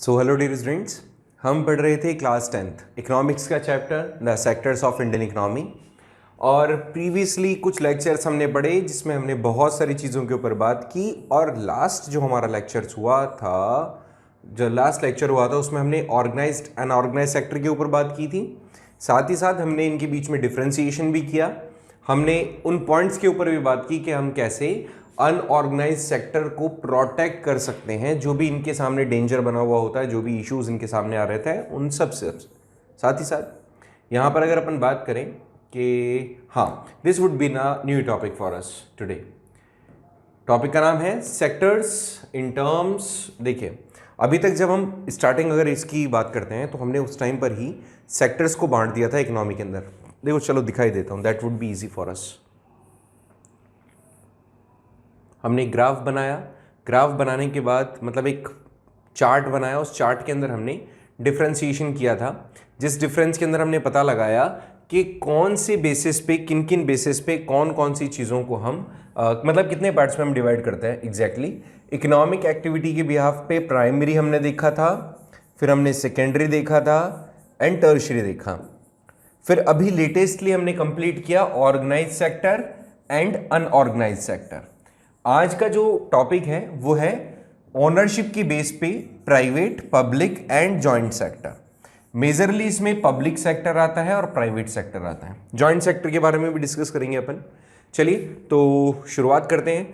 So hello dear students, हम पढ़ रहे थे क्लास 10th इकोनॉमिक्स का chapter the sectors of Indian economy. और प्रीवियसली कुछ लेक्चर्स हमने पढ़े जिसमें हमने बहुत सारी चीज़ों के ऊपर बात की। और लास्ट जो हमारा लेक्चर्स हुआ था, जो लास्ट लेक्चर हुआ था उसमें हमने ऑर्गेनाइज्ड अनऑर्गेनाइज्ड सेक्टर के ऊपर बात की थी। साथ ही साथ हमने इनके बीच में डिफ्रेंसिएशन भी किया। हमने उन पॉइंट्स के ऊपर भी बात की कि हम कैसे अनऑर्गेनाइज सेक्टर को प्रोटेक्ट कर सकते हैं, जो भी इनके सामने डेंजर बना हुआ होता है, जो भी इश्यूज इनके सामने आ रहता है उन सब से। साथ ही साथ यहाँ पर अगर अपन बात करें कि हाँ, दिस वुड बी ना new topic for us today. Topic का नाम है सेक्टर्स इन टर्म्स। देखिए, अभी तक जब हम स्टार्टिंग अगर इसकी बात करते हैं तो हमने उस टाइम पर ही सेक्टर्स को बांट दिया था इकोनॉमी के अंदर। देखो चलो दिखाई देता हूँ, that would be easy for us. हमने एक ग्राफ बनाया, ग्राफ बनाने के बाद मतलब एक चार्ट बनाया, उस चार्ट के अंदर हमने डिफ्रेंशिएशन किया था, जिस डिफरेंस के अंदर हमने पता लगाया कि कौन से बेसिस पे, किन किन बेसिस पे कौन कौन सी चीज़ों को हम मतलब कितने पार्ट्स में हम डिवाइड करते हैं एग्जैक्टली। इकोनॉमिक एक्टिविटी के बिहाफ पे प्राइमरी हमने देखा था, फिर हमने सेकेंडरी देखा था एंड टर्शियरी देखा। फिर अभी लेटेस्टली हमने कंप्लीट किया organise sector and unorganise sector. आज का जो टॉपिक है वो है ओनरशिप की बेस पे private, public and joint sector. Majorly इसमें पब्लिक सेक्टर आता है और प्राइवेट सेक्टर आता है। जॉइंट सेक्टर के बारे में भी डिस्कस करेंगे अपन। चलिए तो शुरुआत करते हैं।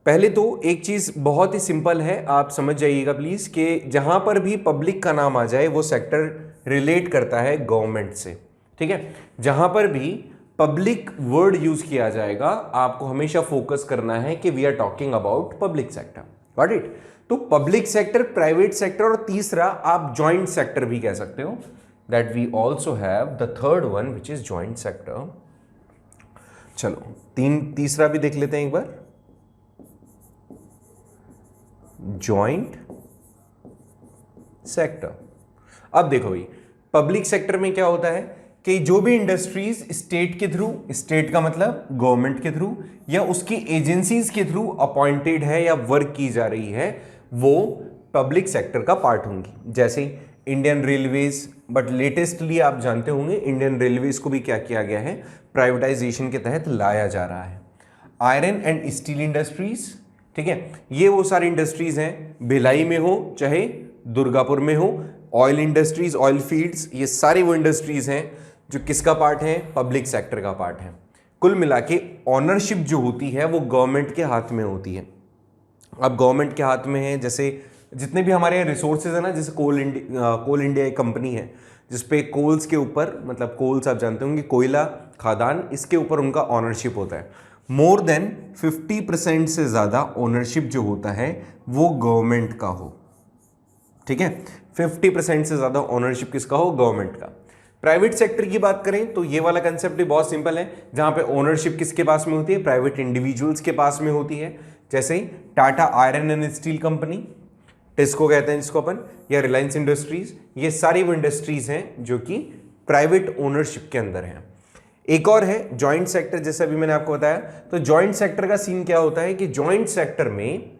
पहले तो एक चीज़ बहुत ही सिंपल है, आप समझ जाइएगा प्लीज़, कि जहां पर भी पब्लिक का नाम आ जाए वो सेक्टर रिलेट करता है गवर्नमेंट से। ठीक है, जहां पर भी पब्लिक वर्ड यूज किया जाएगा आपको हमेशा फोकस करना है कि we are talking about public sector. Got it? तो पब्लिक सेक्टर, प्राइवेट सेक्टर और तीसरा आप जॉइंट सेक्टर भी कह सकते हो, that we also have the third one which is joint sector. चलो तीसरा भी देख लेते हैं एक बार, जॉइंट सेक्टर। अब देखो भाई, पब्लिक सेक्टर में क्या होता है कि जो भी इंडस्ट्रीज स्टेट के थ्रू, स्टेट का मतलब गवर्नमेंट के थ्रू या उसकी एजेंसीज के थ्रू अपॉइंटेड है या वर्क की जा रही है, वो पब्लिक सेक्टर का पार्ट होंगी। जैसे इंडियन रेलवेज, बट लेटेस्टली आप जानते होंगे इंडियन रेलवेज को भी क्या किया गया है, प्राइवेटाइजेशन के तहत लाया जा रहा है। आयरन एंड स्टील इंडस्ट्रीज, ठीक है, ये वो सारी इंडस्ट्रीज हैं, भिलाई में हो चाहे दुर्गापुर में हो। ऑयल इंडस्ट्रीज, ऑयल फील्ड्स, ये सारी वो इंडस्ट्रीज हैं जो किसका पार्ट है, पब्लिक सेक्टर का पार्ट है। कुल मिला के ऑनरशिप जो होती है वो गवर्नमेंट के हाथ में होती है। अब गवर्नमेंट के हाथ में है, जैसे जितने भी हमारे रिसोर्सेज है ना, जैसे कोल इंडिया एक कंपनी है जिसपे कोल्स के ऊपर, मतलब कोल्स आप जानते होंगे, कोयला खादान, इसके ऊपर उनका ऑनरशिप होता है। मोर देन 50% से ज़्यादा ओनरशिप जो होता है वो गवर्नमेंट का हो। ठीक है, 50% से ज़्यादा ओनरशिप किसका हो, गवर्नमेंट का। प्राइवेट सेक्टर की बात करें तो ये वाला कंसेप्ट भी बहुत सिंपल है, जहां पे ओनरशिप किसके पास में होती है, प्राइवेट इंडिविजुअल्स के पास में होती है। जैसे Tata iron and steel company, TISCO कहते हैं जिसको अपन, या रिलायंस इंडस्ट्रीज, ये सारी वो इंडस्ट्रीज हैं जो कि प्राइवेट ओनरशिप के अंदर हैं। एक और है जॉइंट सेक्टर, जैसे अभी मैंने आपको बताया। तो जॉइंट सेक्टर का सीन क्या होता है कि जॉइंट सेक्टर में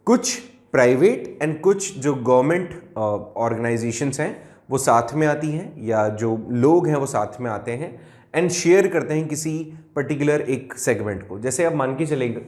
कुछ प्राइवेट एंड कुछ जो गवर्नमेंट ऑर्गेनाइजेशंस हैं वो साथ में आती हैं, या जो लोग हैं वो साथ में आते हैं एंड शेयर करते हैं किसी पर्टिकुलर एक सेगमेंट को। जैसे आप मान के चलेंगे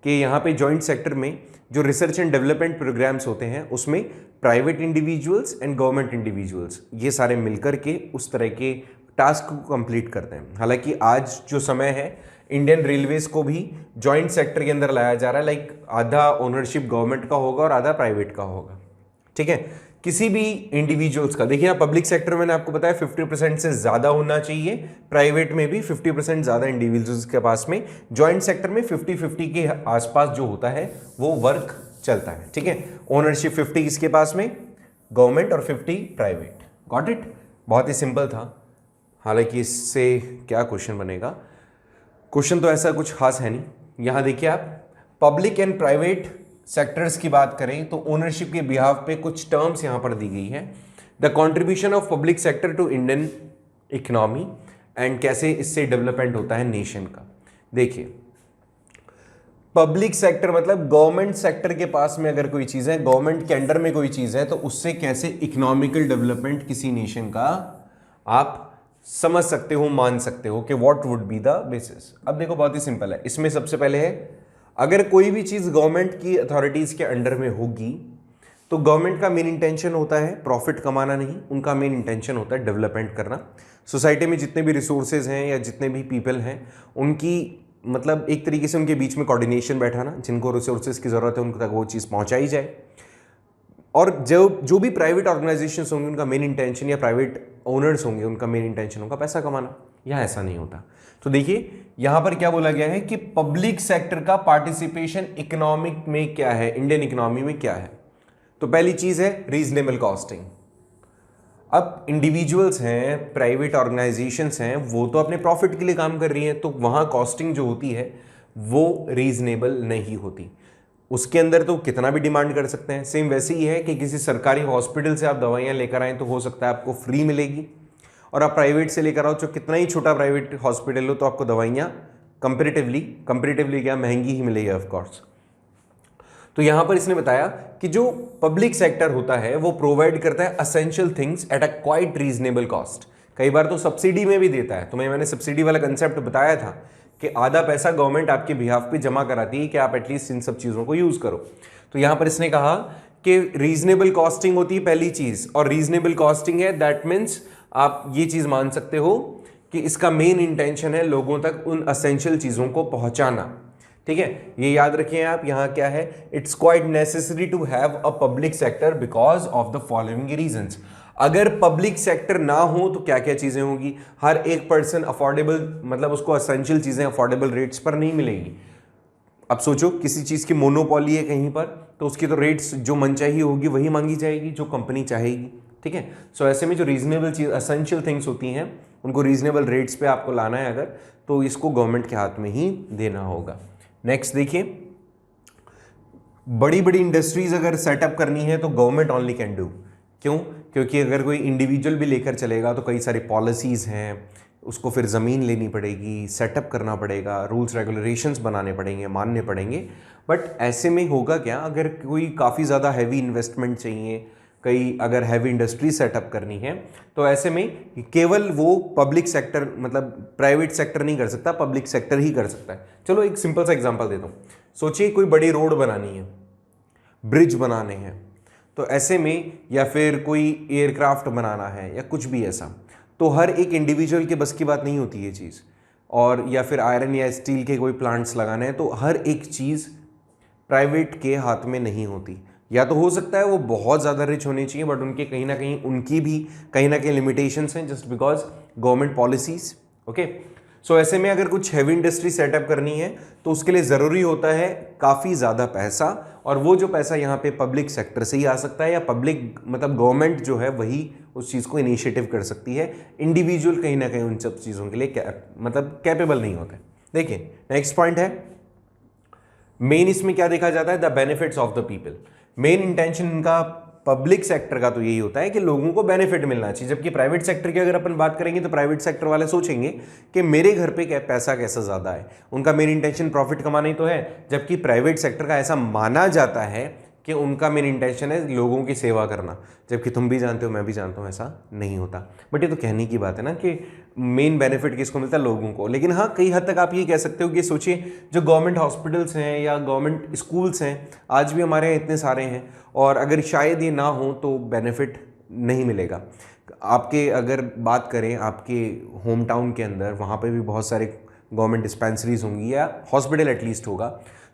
कि यहाँ पे जॉइंट सेक्टर में जो रिसर्च एंड डेवलपमेंट प्रोग्राम्स होते हैं उसमें private individuals and government individuals ये सारे मिलकर के उस तरह के टास्क को कंप्लीट करते हैं। हालांकि आज जो समय है, इंडियन रेलवेज को भी जॉइंट सेक्टर के अंदर लाया जा रहा है, लाइक आधा ओनरशिप गवर्नमेंट का होगा और आधा प्राइवेट का होगा। ठीक है, किसी भी इंडिविजुअल्स का, देखिए पब्लिक सेक्टर में मैंने आपको बताया 50% से ज़्यादा होना चाहिए, प्राइवेट में भी 50% ज़्यादा इंडिविजुअल्स के पास में, जॉइंट सेक्टर में 50-50 के आसपास जो होता है वो वर्क चलता है। ठीक है, ओनरशिप 50 किसके पास में, गवर्नमेंट, और 50 प्राइवेट। Got it? बहुत ही सिंपल था। हालांकि इससे क्या क्वेश्चन बनेगा, क्वेश्चन तो ऐसा कुछ खास है नहीं। यहां देखिए आप, पब्लिक एंड प्राइवेट सेक्टर्स की बात करें तो ओनरशिप के बिहाफ पे कुछ टर्म्स यहां पर दी गई है। The contribution of public sector to Indian economy, and कैसे इससे डेवलपमेंट होता है नेशन का। देखिए, पब्लिक सेक्टर मतलब गवर्नमेंट सेक्टर के पास में अगर कोई चीज है, गवर्नमेंट के अंडर में कोई चीज है, तो उससे कैसे इकोनॉमिकल डेवलपमेंट किसी नेशन का आप समझ सकते हो, मान सकते हो कि what would be the basis. अब देखो बहुत ही सिंपल है, इसमें सबसे पहले है अगर कोई भी चीज गवर्नमेंट की अथॉरिटीज के अंडर में होगी तो गवर्नमेंट का मेन इंटेंशन होता है प्रॉफिट कमाना नहीं, उनका मेन इंटेंशन होता है डेवलपमेंट करना। सोसाइटी में जितने भी रिसोर्सेज हैं या जितने भी पीपल हैं उनकी मतलब एक तरीके से उनके बीच में कोऑर्डिनेशन बैठाना, जिनको रिसोर्सेज की ज़रूरत है उनको तक वो चीज़ पहुंचाई जाए। और जो भी प्राइवेट ऑर्गेनाइजेशंस होंगे उनका मेन इंटेंशन, या प्राइवेट ओनर्स होंगे उनका मेन इंटेंशन होगा पैसा कमाना। यहाँ ऐसा नहीं होता। तो देखिए यहाँ पर क्या बोला गया है कि पब्लिक सेक्टर का पार्टिसिपेशन इकोनॉमिक में क्या है, इंडियन इकोनॉमी में क्या है। तो पहली चीज़ है रीजनेबल कॉस्टिंग। अब इंडिविजुअल्स हैं, प्राइवेट ऑर्गेनाइजेशंस हैं, वो तो अपने प्रॉफिट के लिए काम कर रही हैं, तो वहाँ कॉस्टिंग जो होती है वो रीजनेबल नहीं होती। उसके अंदर तो कितना भी डिमांड कर सकते हैं। सेम वैसे ही है कि किसी सरकारी हॉस्पिटल से आप दवाइयाँ लेकर आएँ तो हो सकता है आपको फ्री मिलेगी, और आप प्राइवेट से लेकर आओ तो कितना ही छोटा प्राइवेट हॉस्पिटल हो तो आपको दवाइयाँ कंपेरेटिवली क्या महंगी ही मिलेगी ऑफ कोर्स। तो यहां पर इसने बताया कि जो पब्लिक सेक्टर होता है वो प्रोवाइड करता है essential things at a quite reasonable cost. कई बार तो सब्सिडी में भी देता है। तुम्हें मैंने सब्सिडी वाला कंसेप्ट बताया था कि आधा पैसा गवर्नमेंट आपके बिहाफ पे जमा कराती है कि आप एटलीस्ट इन सब चीज़ों को यूज़ करो। तो यहां पर इसने कहा कि रीजनेबल कॉस्टिंग होती है पहली चीज़, और रीजनेबल कॉस्टिंग है दैट मीन्स आप ये चीज़ मान सकते हो कि इसका मेन इंटेंशन है लोगों तक उन असेंशियल चीज़ों को पहुंचाना। ठीक है, ये याद रखिए आप। यहाँ क्या है, it's quite necessary to have a public sector because of the following reasons. अगर पब्लिक सेक्टर ना हो तो क्या क्या चीजें होंगी, हर एक पर्सन अफोर्डेबल मतलब उसको असेंशियल चीजें अफोर्डेबल रेट्स पर नहीं मिलेगी। अब सोचो किसी चीज की मोनोपोली है कहीं पर, तो उसकी तो रेट्स जो मनचाही होगी वही मांगी जाएगी जो कंपनी चाहेगी। ठीक है, सो ऐसे में जो रीजनेबल चीज असेंशियल थिंग्स होती हैं उनको रीजनेबल रेट्स पे आपको लाना है अगर, तो इसको गवर्नमेंट के हाथ में ही देना होगा। नेक्स्ट देखिए, बड़ी बड़ी इंडस्ट्रीज अगर सेटअप करनी है तो गवर्नमेंट ओनली कैन डू। क्यों? क्योंकि अगर कोई इंडिविजुअल भी लेकर चलेगा तो कई सारी पॉलिसीज़ हैं, उसको फिर ज़मीन लेनी पड़ेगी, सेटअप करना पड़ेगा, रूल्स रेगुलेशंस बनाने पड़ेंगे, मानने पड़ेंगे। बट ऐसे में होगा क्या, अगर कोई काफ़ी ज़्यादा हैवी इन्वेस्टमेंट चाहिए, कई अगर हैवी इंडस्ट्री सेटअप करनी है, तो ऐसे में केवल वो पब्लिक सेक्टर मतलब प्राइवेट सेक्टर नहीं कर सकता, पब्लिक सेक्टर ही कर सकता है। चलो एक सिंपल सा एग्जांपल देता हूँ। सोचिए कोई बड़ी रोड बनानी है, ब्रिज बनाने हैं, तो ऐसे में या फिर कोई एयरक्राफ्ट बनाना है या कुछ भी ऐसा, तो हर एक इंडिविजुअल के बस की बात नहीं होती ये चीज़। और या फिर आयरन या स्टील के कोई प्लांट्स लगाने हैं, तो हर एक चीज़ प्राइवेट के हाथ में नहीं होती। या तो हो सकता है वो बहुत ज़्यादा रिच होने चाहिए, बट उनके कहीं ना कहीं उनकी भी कहीं ना कहीं लिमिटेशंस हैं just because government policies. Okay, so ऐसे में अगर कुछ हैवी इंडस्ट्री सेटअप करनी है तो उसके लिए ज़रूरी होता है काफ़ी ज़्यादा पैसा, और वो जो पैसा यहाँ पे पब्लिक सेक्टर से ही आ सकता है, या पब्लिक मतलब गवर्नमेंट जो है वही उस चीज़ को इनिशिएटिव कर सकती है। इंडिविजुअल कहीं ना कहीं उन सब चीज़ों के लिए मतलब कैपेबल नहीं होता है। देखिए नेक्स्ट पॉइंट है, मेन इसमें क्या देखा जाता है, the benefits of the people. Main intention इनका पब्लिक सेक्टर का तो यही होता है कि लोगों को बेनिफिट मिलना चाहिए। जबकि प्राइवेट सेक्टर की अगर अपन बात करेंगे तो प्राइवेट सेक्टर वाले सोचेंगे कि मेरे घर पे क्या पैसा कैसा ज़्यादा है, उनका मेन इंटेंशन प्रॉफिट कमाना ही तो है। जबकि प्राइवेट सेक्टर का ऐसा माना जाता है कि उनका मेन इंटेंशन है लोगों की सेवा करना, जबकि तुम भी जानते हो मैं भी जानता हूँ ऐसा नहीं होता। बट ये तो कहने की बात है ना कि मेन बेनिफिट किसको मिलता है, लोगों को। लेकिन हाँ, कई हद तक आप ये कह सकते हो कि सोचिए जो गवर्नमेंट हॉस्पिटल्स हैं या गवर्नमेंट स्कूल्स हैं, आज भी हमारे यहाँ इतने सारे हैं, और अगर शायद ये ना हो तो बेनिफिट नहीं मिलेगा। आपके अगर बात करें आपके होम टाउन के अंदर, वहाँ पे भी बहुत सारे गवर्नमेंट डिस्पेंसरीज होंगी या हॉस्पिटल एटलीस्ट होगा,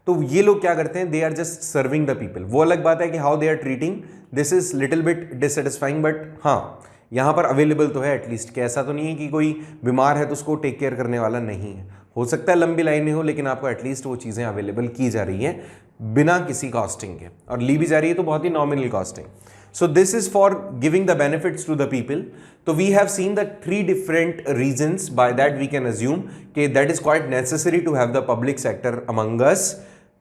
तो ये लोग क्या करते हैं, they are just serving the people. वो अलग बात है कि how they are treating this is little bit dissatisfying, but हाँ यहाँ पर अवेलेबल तो है एटलीस्ट। कि ऐसा तो नहीं है कि कोई बीमार है तो उसको टेक केयर करने वाला नहीं है। हो सकता है लंबी लाइनें हो, लेकिन आपको एटलीस्ट वो चीज़ें अवेलेबल की जा रही हैं बिना किसी कॉस्टिंग के, और ली भी जा रही है तो बहुत ही nominal costing. So this is for giving the benefits to the people. So we have seen the 3 different reasons, by that we can assume कि that is quite necessary to have the public sector among us,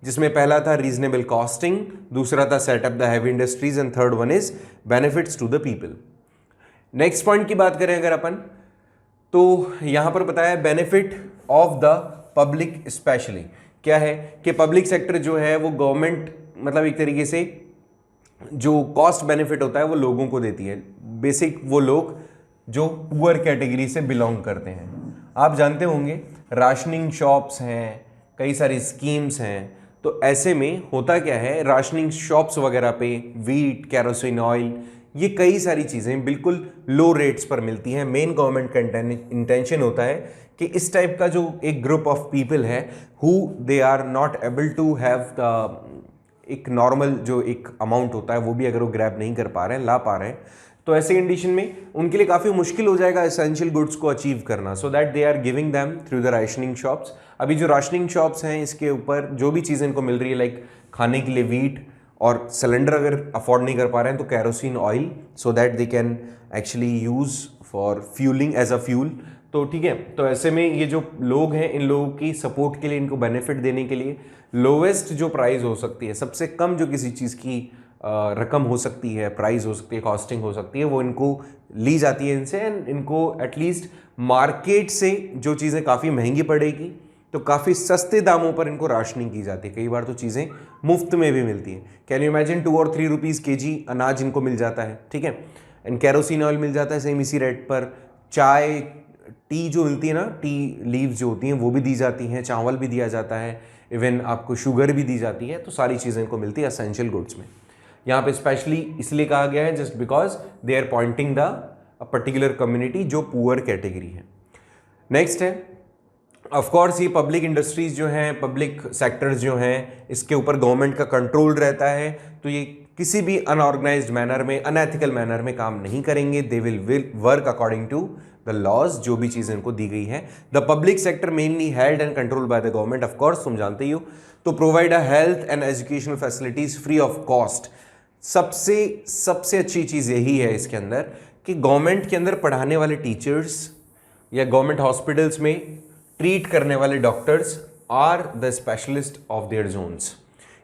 जिसमें पहला था reasonable costing, दूसरा था set up the heavy industries, and third one is benefits to the people. Next point की बात करें अगर अपन, तो यहाँ पर बताया benefit of the public especially, क्या है कि पब्लिक सेक्टर जो है वो गवर्नमेंट मतलब एक तरीके से जो कॉस्ट बेनिफिट होता है वो लोगों को देती है, बेसिक वो लोग जो पुअर कैटेगरी से बिलोंग करते हैं। आप जानते होंगे राशनिंग शॉप्स हैं, कई सारी स्कीम्स हैं, तो ऐसे में होता क्या है, राशनिंग शॉप्स वगैरह पे वीट, कैरोसिन ऑयल, ये कई सारी चीज़ें बिल्कुल लो रेट्स पर मिलती हैं। मेन गवर्नमेंट का इंटेंशन होता है कि इस टाइप का जो एक ग्रुप ऑफ पीपल है who they are not able to have एक नॉर्मल जो एक अमाउंट होता है वो भी अगर वो ग्रैब नहीं कर पा रहे हैं, ला पा रहे हैं, तो ऐसे कंडीशन में उनके लिए काफ़ी मुश्किल हो जाएगा एसेंशियल गुड्स को अचीव करना। So that they are giving them through the rationing shops. अभी जो राशनिंग शॉप्स हैं इसके ऊपर जो भी चीज़ें इनको मिल रही है, लाइक खाने के लिए वीट, और सिलेंडर अगर अफोर्ड नहीं कर पा रहे हैं तो kerosene oil, so that they can actually use for fuelling as a fuel. तो ठीक है, तो ऐसे में ये जो लोग हैं इन लोगों की सपोर्ट के लिए, इनको बेनिफिट देने के लिए लोवेस्ट जो प्राइस हो सकती है, सबसे कम जो किसी चीज़ की रकम हो सकती है, प्राइस हो सकती है, कॉस्टिंग हो सकती है, वो इनको ली जाती है इनसे, एंड इनको एटलीस्ट मार्केट से जो चीज़ें काफ़ी महंगी पड़ेगी तो काफ़ी सस्ते दामों पर इनको राशनिंग की जाती है। कई बार तो चीज़ें मुफ्त में भी मिलती हैं। कैन यू इमेजिन 2 और 3 रुपीज़ kg अनाज इनको मिल जाता है, ठीक है, एंड कैरोसिन ऑयल मिल जाता है सेम इसी रेट पर। चाय, टी जो मिलती है ना, टी लीव्स जो होती हैं वो भी दी जाती हैं, चावल भी दिया जाता है, इवन आपको शुगर भी दी जाती है, तो सारी चीज़ें इनको मिलती है एसेंशियल गुड्स में। यहाँ पे स्पेशली इसलिए कहा गया है just because they are pointing the particular community जो पुअर कैटेगरी है। नेक्स्ट है ऑफ कोर्स ये पब्लिक इंडस्ट्रीज जो हैं, पब्लिक सेक्टर्स जो हैं, इसके ऊपर गवर्नमेंट का कंट्रोल रहता है, तो ये किसी भी अनऑर्गेनाइज्ड मैनर में, अनएथिकल मैनर में काम नहीं करेंगे। They will work according to the laws, जो भी चीज़ें इनको दी गई है। The public sector mainly held and control by the government, of course तुम जानते ही हो। तो provide a health and educational facilities free of cost. सबसे अच्छी चीज़ यही है इसके अंदर कि गवर्नमेंट के अंदर पढ़ाने वाले टीचर्स या गवर्नमेंट हॉस्पिटल्स में ट्रीट करने वाले doctors are the specialist of their zones,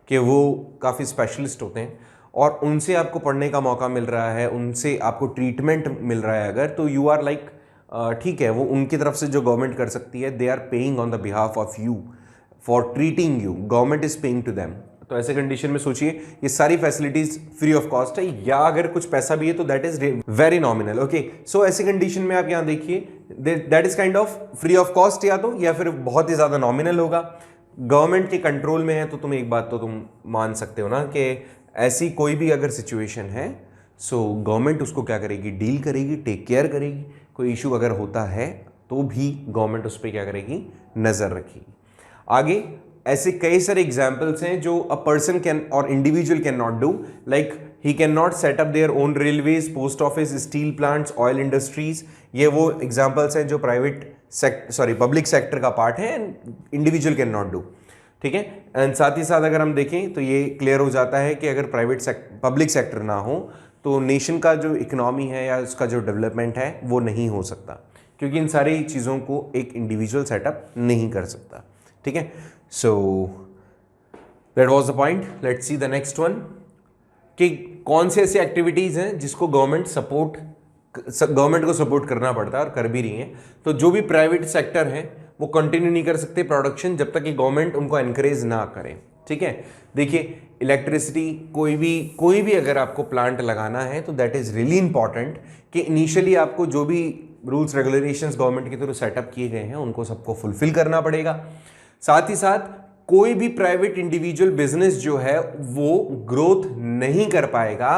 कि वो काफ़ी स्पेशलिस्ट होते हैं और उनसे आपको पढ़ने का मौका मिल रहा है, उनसे आपको ट्रीटमेंट मिल रहा है अगर, तो यू आर लाइक ठीक है, वो उनकी तरफ से जो गवर्नमेंट कर सकती है, they are paying on the behalf of you for treating you, government is paying to them. तो ऐसे कंडीशन में सोचिए ये सारी फैसिलिटीज फ्री ऑफ कॉस्ट है, या अगर कुछ पैसा भी है तो that is very nominal. Okay, so ऐसे कंडीशन में आप यहाँ देखिए that is kind of free of cost, या फिर बहुत ही ज़्यादा नॉमिनल होगा। गवर्नमेंट के कंट्रोल में है तो तुम एक बात तो तुम मान सकते हो ना कि ऐसी कोई भी अगर सिचुएशन है सो गवर्नमेंट उसको क्या करेगी, डील करेगी, टेक केयर करेगी। कोई इशू अगर होता है तो भी गवर्नमेंट उस पर क्या करेगी, नज़र रखेगी। आगे ऐसे कई सारे एग्जाम्पल्स हैं जो अ पर्सन कैन और individual can not do, like he can not set up their own railways, post office, steel plants, oil industries. ये वो एग्जाम्पल्स हैं जो पब्लिक सेक्टर का पार्ट है and individual can not do, ठीक है। And साथ ही साथ अगर हम देखें तो ये क्लियर हो जाता है कि अगर पब्लिक सेक्टर ना हो तो नेशन का जो इकोनॉमी है या उसका जो डेवलपमेंट है वो नहीं हो सकता, क्योंकि इन सारी चीज़ों को एक इंडिविजुअल सेटअप नहीं कर सकता, ठीक है। So that was the point. Let's see the next one कि कौन से ऐसी एक्टिविटीज़ हैं जिसको गवर्नमेंट को सपोर्ट करना पड़ता है और कर भी रही हैं। तो जो भी प्राइवेट सेक्टर है वो कंटिन्यू नहीं कर सकते प्रोडक्शन जब तक कि गवर्नमेंट उनको एनकरेज ना करे, ठीक है। देखिए इलेक्ट्रिसिटी, कोई भी अगर आपको प्लांट लगाना है तो दैट इज़ रियली इंपॉर्टेंट कि इनिशियली आपको जो भी रूल्स रेगुलेशंस गवर्नमेंट के थ्रू सेटअप किए गए हैं उनको सबको फुलफिल करना पड़ेगा। साथ ही साथ कोई भी प्राइवेट इंडिविजुअल बिजनेस जो है वो ग्रोथ नहीं कर पाएगा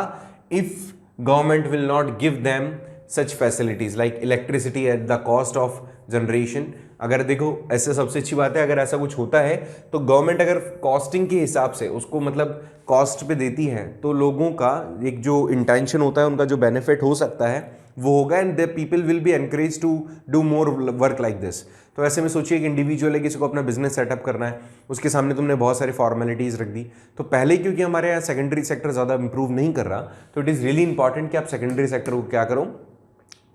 if government will not give them such facilities like electricity at the cost of generation. अगर देखो ऐसे सबसे अच्छी बात है, अगर ऐसा कुछ होता है तो गवर्नमेंट अगर कॉस्टिंग के हिसाब से उसको मतलब कॉस्ट पे देती है तो लोगों का एक जो इंटेंशन होता है, उनका जो बेनिफिट हो सकता है वो होगा and the people will be encourage to do more work like this. तो ऐसे में सोचिए कि इंडिविजुअल है, किसी को अपना बिजनेस सेटअप करना है, उसके सामने तुमने बहुत सारी फॉर्मेलिटीज़ रख दी। तो पहले क्योंकि हमारे यहाँ सेकेंडरी सेक्टर ज़्यादा इंप्रूव नहीं कर रहा, तो इट इज़ रियली इंपॉर्टेंट कि आप सेकेंडरी सेक्टर को क्या करो,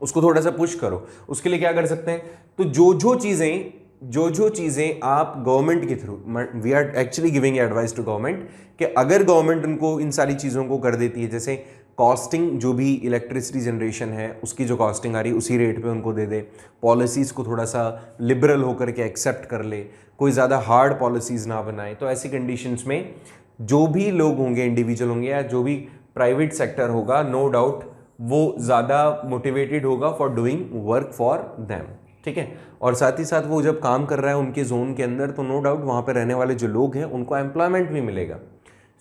उसको थोड़ा सा पुश करो। उसके लिए क्या कर सकते हैं, तो जो चीज़ें आप गवर्नमेंट के through, we are actually giving advice to government कि अगर गवर्नमेंट उनको इन सारी चीज़ों को कर देती है, जैसे कॉस्टिंग जो भी इलेक्ट्रिसिटी जनरेशन है उसकी जो कॉस्टिंग आ रही है उसी रेट पे उनको दे दे, पॉलिसीज़ को थोड़ा सा लिबरल होकर के एक्सेप्ट कर ले, कोई ज़्यादा हार्ड पॉलिसीज़ ना बनाए। तो ऐसी कंडीशंस में जो भी लोग होंगे, इंडिविजुअल होंगे या जो भी प्राइवेट सेक्टर होगा, नो डाउट वो ज़्यादा मोटिवेटेड होगा for doing work for them, ठीक है। और साथ ही साथ वो जब काम कर रहा है उनके जोन के अंदर, तो नो डाउट वहाँ पर रहने वाले जो लोग हैं उनको एम्प्लॉयमेंट भी मिलेगा।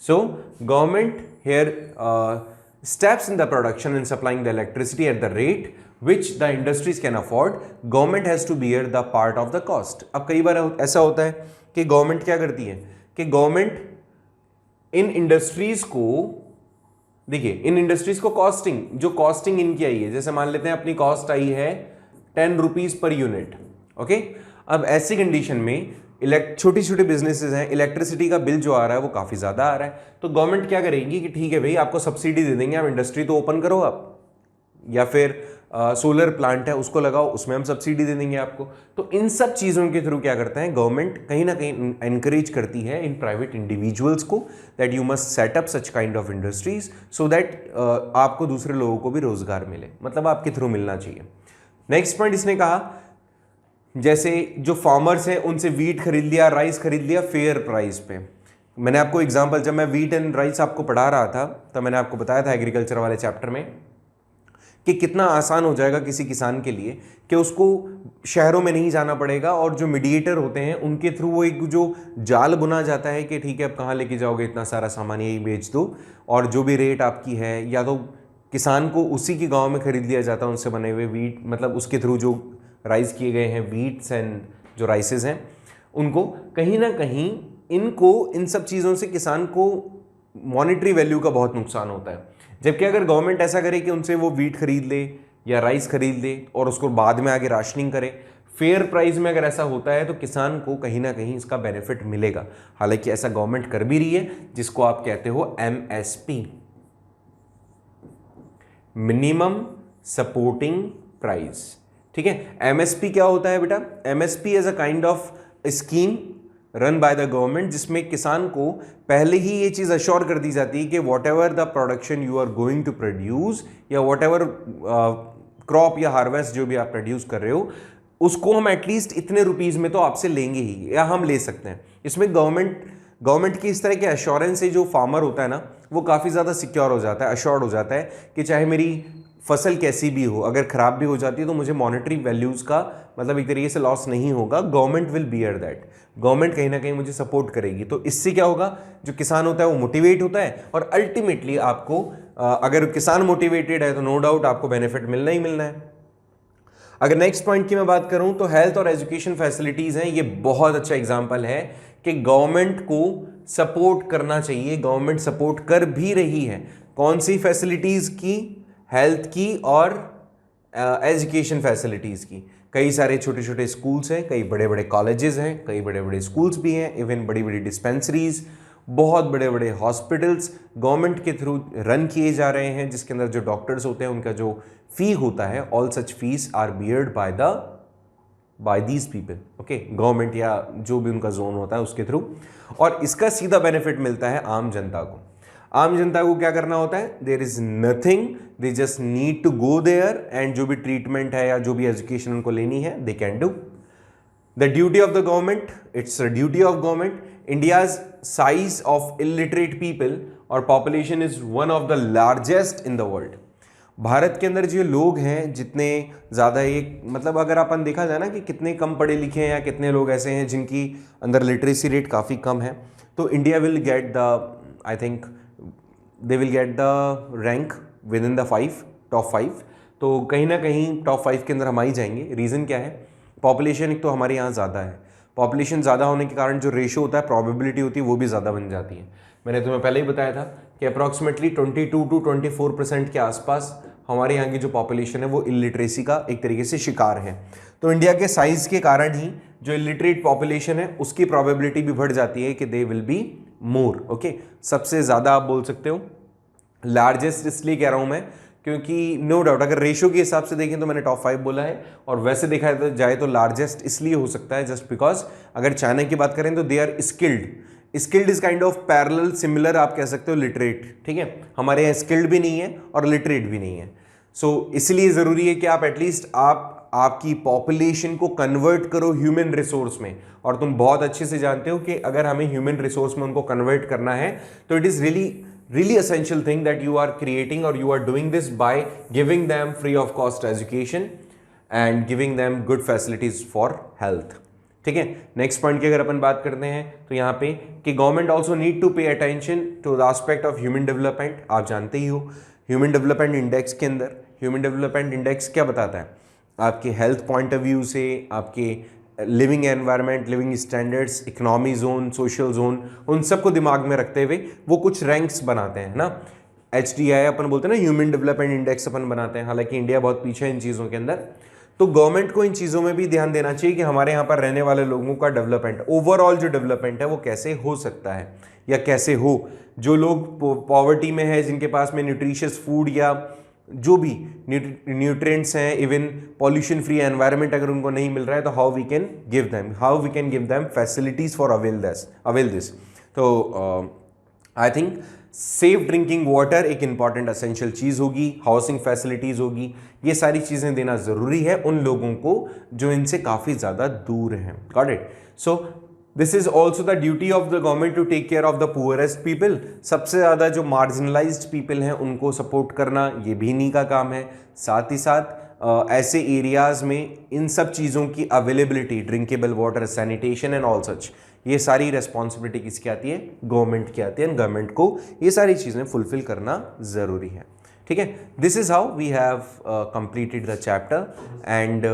So government here steps in the production and supplying the electricity at the rate which the industries can afford, government has to bear the part of the cost। अब कई बार ऐसा होता है कि गवर्नमेंट क्या करती है कि गवर्नमेंट इन इंडस्ट्रीज को, देखिए इन इंडस्ट्रीज को कॉस्टिंग, जो कॉस्टिंग इनकी आई है, जैसे मान लेते हैं अपनी कॉस्ट आई है 10 रुपीज पर यूनिट, ओके। अब ऐसी कंडीशन में छोटी छोटी बिजनेसेस हैं, इलेक्ट्रिसिटी का बिल जो आ रहा है वो काफ़ी ज़्यादा आ रहा है, तो गवर्नमेंट क्या करेगी कि ठीक है भाई आपको सब्सिडी दे देंगे, आप इंडस्ट्री तो ओपन करो आप, या फिर सोलर प्लांट है उसको लगाओ, उसमें हम सब्सिडी दे देंगे आपको। तो इन सब चीज़ों के थ्रू क्या करते हैं गवर्नमेंट, कहीं ना कहीं एनकरेज करती है इन प्राइवेट इंडिविजुअल्स को that you must set up such kind of industries so that आपको दूसरे लोगों को भी रोजगार मिले, मतलब आपके थ्रू मिलना चाहिए। नेक्स्ट पॉइंट इसने कहा, जैसे जो फार्मर्स हैं उनसे वीट खरीद लिया, राइस खरीद लिया फेयर प्राइस पे। मैंने आपको एग्जांपल, जब मैं वीट एंड राइस आपको पढ़ा रहा था तब मैंने आपको बताया था एग्रीकल्चर वाले चैप्टर में कि कितना आसान हो जाएगा किसी किसान के लिए कि उसको शहरों में नहीं जाना पड़ेगा, और जो मीडिएटर होते हैं उनके थ्रू वो एक जो जाल बुना जाता है कि ठीक है अब कहाँ लेके जाओगे इतना सारा सामान, यही बेच दो, और जो भी रेट आपकी है, या तो किसान को उसी के गाँव में खरीद लिया जाता है उनसे बने हुए वीट, मतलब उसके थ्रू जो राइज किए गए हैं वीट्स एंड जो राइसेस हैं उनको, कहीं ना कहीं इनको इन सब चीज़ों से किसान को मॉनेटरी वैल्यू का बहुत नुकसान होता है। जबकि अगर गवर्नमेंट ऐसा करे कि उनसे वो वीट खरीद ले या राइस खरीद ले और उसको बाद में आगे राशनिंग करे फेयर प्राइस में, अगर ऐसा होता है तो किसान को कहीं ना कहीं इसका बेनिफिट मिलेगा। हालांकि ऐसा गवर्नमेंट कर भी रही है, जिसको आप कहते हो MSP, मिनिमम सपोर्टिंग प्राइस, ठीक है। MSP क्या होता है बेटा? MSP is a kind of scheme run by the government, जिसमें किसान को पहले ही ये चीज़ अश्योर कर दी जाती है कि whatever the production you are going to produce, या वॉट एवर क्रॉप या हार्वेस्ट जो भी आप प्रोड्यूस कर रहे हो, उसको हम एटलीस्ट इतने रुपीज़ में तो आपसे लेंगे ही, या हम ले सकते हैं। इसमें गवर्नमेंट की इस तरह के अश्योरेंस से जो फार्मर होता है ना, वो काफ़ी ज़्यादा सिक्योर हो जाता है, अश्योर्ड हो जाता है कि चाहे मेरी फसल कैसी भी हो, अगर ख़राब भी हो जाती है तो मुझे मॉनेटरी वैल्यूज़ का मतलब एक तरीके से लॉस नहीं होगा, government will bear that, government कहीं ना कहीं मुझे सपोर्ट करेगी। तो इससे क्या होगा, जो किसान होता है वो मोटिवेट होता है, और अल्टीमेटली आपको अगर किसान मोटिवेटेड है तो नो डाउट आपको बेनिफिट मिलना ही मिलना है। अगर नेक्स्ट पॉइंट की मैं बात करूं तो हेल्थ और एजुकेशन फैसिलिटीज़ हैं, ये बहुत अच्छा एग्जाम्पल है कि गवर्नमेंट को सपोर्ट करना चाहिए, गवर्नमेंट सपोर्ट कर भी रही है। कौन सी फैसिलिटीज़ की? हेल्थ की और एजुकेशन फैसिलिटीज़ की। कई सारे छोटे छोटे स्कूल्स हैं, कई बड़े बड़े कॉलेजेस हैं, कई बड़े बड़े स्कूल्स भी हैं, इवन बड़ी बड़ी डिस्पेंसरीज, बहुत बड़े बड़े हॉस्पिटल्स गवर्नमेंट के थ्रू रन किए जा रहे हैं, जिसके अंदर जो डॉक्टर्स होते हैं उनका जो फी होता है, all such fees are beared by these people, okay, government या जो भी उनका जोन होता है उसके थ्रू। और इसका सीधा बेनिफिट मिलता है आम जनता को। आम जनता को क्या करना होता है? There is nothing, they just need to go there, and जो भी ट्रीटमेंट है या जो भी एजुकेशन उनको लेनी है they can do. The duty of the government, it's a duty of government. India's size of illiterate people और population is one of the largest in the world. Bharat के अंदर जो लोग हैं जितने ज़्यादा, एक मतलब अगर अपन देखा जाए ना कि कितने कम पढ़े लिखे हैं या कितने लोग ऐसे हैं जिनकी अंदर लिटरेसी रेट काफ़ी कम है, तो India will get the, I think they will get the rank with in the top 5। तो कहीं ना कहीं टॉप 5 के अंदर हम ही जाएंगे। रीज़न क्या है? पॉपुलेशन एक तो हमारे यहाँ ज़्यादा है, पॉपुलेशन ज़्यादा होने के कारण जो रेशो होता है, प्रोबेबिलिटी होती है, वो भी ज़्यादा बन जाती है। मैंने तुम्हें पहले ही बताया था कि अप्रॉक्सीमेटली 22 to 24% के आसपास हमारे यहाँ की जो पॉपुलेशन है वो इलिटरेसी का एक तरीके से शिकार है। तो इंडिया के साइज़ के कारण ही जो इलिटरेट पॉपुलेशन है उसकी प्रोबेबिलिटी भी बढ़ जाती है कि they will be more, okay. सबसे ज़्यादा आप बोल सकते हो, लार्जेस्ट इसलिए कह रहा हूँ मैं क्योंकि नो डाउट अगर रेशो के हिसाब से देखें तो मैंने टॉप 5 बोला है, और वैसे देखा जाए तो लार्जेस्ट इसलिए हो सकता है जस्ट बिकॉज अगर चाइना की बात करें तो they are skilled skilled is kind of parallel similar आप कह सकते हो लिटरेट, ठीक है। हमारे यहाँ स्किल्ड भी नहीं है और लिटरेट भी नहीं है। सो इसलिए ज़रूरी है कि आप एटलीस्ट आपकी पॉपुलेशन को कन्वर्ट करो ह्यूमन रिसोर्स में, और तुम बहुत अच्छे से जानते हो कि अगर हमें ह्यूमन रिसोर्स में उनको कन्वर्ट करना है तो it is really essential thing that you are creating or you are doing this by giving them free of cost education and giving them good facilities for health, ठीक है। Next point की अगर अपन बात करते हैं तो यहाँ पे कि government also need to pay attention to the aspect of human development. आप जानते ही हो ह्यूमन डेवलपमेंट इंडेक्स के अंदर, ह्यूमन डेवलपमेंट इंडेक्स क्या बताता है, आपके हेल्थ पॉइंट ऑफ व्यू से, आपके living environment, living standards, economy zone, social zone, उन सबको दिमाग में रखते हुए वो कुछ रैंक्स बनाते हैं ना। HDI अपन बोलते हैं ना, ह्यूमन डेवलपमेंट इंडेक्स अपन बनाते हैं, हालांकि इंडिया बहुत पीछे है इन चीज़ों के अंदर। तो गवर्नमेंट को इन चीज़ों में भी ध्यान देना चाहिए कि हमारे यहाँ पर रहने वाले लोगों का डेवलपमेंट, ओवरऑल जो डेवलपमेंट है वो कैसे हो सकता है या कैसे हो। जो लोग पॉवर्टी में है, जिनके पास में न्यूट्रिशियस फूड या जो भी न्यूट्रिएंट्स हैं, इवन पॉल्यूशन फ्री एनवायरनमेंट अगर उनको नहीं मिल रहा है, तो how we can give them facilities for avail this. तो I think safe drinking water एक इंपॉर्टेंट असेंशियल चीज़ होगी, हाउसिंग फैसिलिटीज़ होगी, ये सारी चीज़ें देना ज़रूरी है उन लोगों को जो इनसे काफ़ी ज़्यादा दूर हैं। Got it. So this is also the duty of the government to take care of the poorest people. सबसे ज़्यादा जो मार्जिनलाइज्ड पीपल हैं उनको सपोर्ट करना ये भी इन्हीं का काम है। साथ ही साथ ऐसे एरियाज़ में इन सब चीज़ों की availability, drinkable water, sanitation and all such, ये सारी रेस्पॉन्सिबिलिटी किसकी आती है, गवर्नमेंट की आती है। गवर्नमेंट को ये सारी चीज़ें फुलफिल करना ज़रूरी है, ठीक है। This is how we have completed the chapter and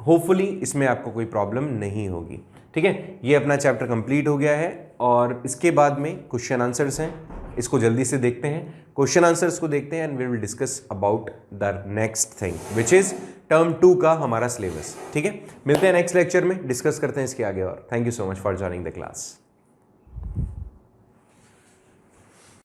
hopefully इसमें आपको कोई प्रॉब्लम नहीं होगी, ठीक है। ये अपना चैप्टर कंप्लीट हो गया है और इसके बाद में क्वेश्चन आंसर्स हैं, इसको जल्दी से देखते हैं। क्वेश्चन आंसर्स को देखते हैं and we will discuss about the next thing which is term 2 का हमारा सिलेबस, ठीक है। मिलते हैं नेक्स्ट लेक्चर में, डिस्कस करते हैं इसके आगे और। Thank you so much for joining the class.